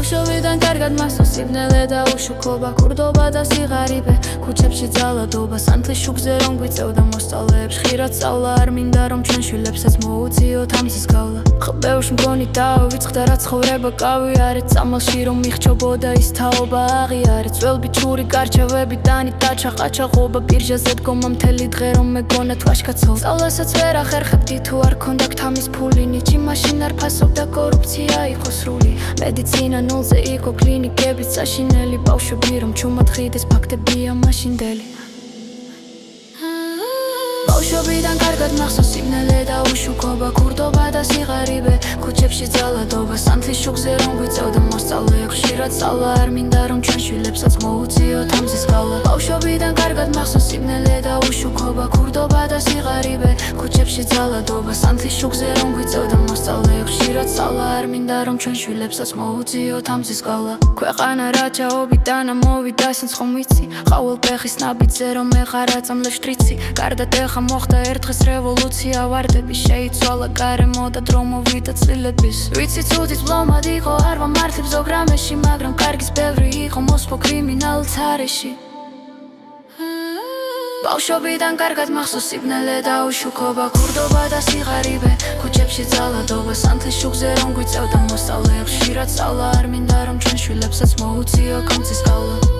ბავშვობიდან კარგად მახსოვს სიბნელე და უშუქობა, კურდობა და სიღარიბე, ქუჩებში ძალადობა, სანთლის შუქზე რომ გვიწევდა მოსწავლეებს ხშირად სწავლა, არ მინდა რომ ჩვენ შვილებსაც მოუწიოთ ამის გავლა. ხბეუშ მგონი დავიწყდა რა ცხოვრება გავიარეთ, წამალში რომ მიხჩობოდა ის თაობა აღიარეთ, ძველბიჭური გარჩევები დანი დაჩაყაჩაღობა, ბირჟაზე დგომა მთელი დღე რომ მეგონა თვაშკაცო. სწავლასაც ვერ ახერხებდი თუ არ ქონდა გთამის ფული, ნიჭი მაშინ არ ფასობდა, კორუფცია იყო სრული, მედიცინა ნულზე იყო, კლინიკებით საშინელი, ბავშვები რომ ჩუმად ხიდეს ფაქტებია მაშინდელი. ბავშვობიდან კარგად მახსოვს სიბნელე და უშუქობა, კურდობა და სიღარიბე, ქუჩებში ძალადობა, სანთლის შუქზე რომ გვიწევდა მოსწავლეებს ხშირად სწავლა, არ მინდა რომ ჩვენ შვილებსაც მოუწიოთ ამის გავლა. ბავშვობიდან კარგად მახსოვს სიბნელე და უშუქობა, კურდობა და სიღარიბე, ქუჩებში ძალადობა, სანთლის შუქზე რომ გვიწევდა მოსწავლეებს ხშირად სწავლა, არ მინდა რომ ჩვენ შვილებსაც მოუწიოთ ამის გავლა. ქვეყანა რაჯაობიდან ამოვიდა სინც ხომ ვიცი, ყავალ ფეხის ნაბიჯზე რომ ეხარა წამლებს შტრიცი, გარდათ ეხა მოხდა ერთ დღეს რევოლუცია, ვარდები შეიცვალა გარემო და დრო მოვიდა წილების. ვიცი ცუდიც ბლომად იყო, არ ვამართლებ ზოგ რამეში, მაგრამ კარგის ბევრი იყო, მოსპო კრიმინალს არეში. ბავშვობიდან კარგად მახსოვს სიბნელე და უშუქობა, კურდობა და სიღარიბე, ქუჩებში ძალადობა, სანთლის შუქზე რომ გვიწევდა მოსწავლეებს ხშირად სწავლა, არ მინდა რომ ჩვენ შვილებსაც მოუწიოთ ამის გავლა.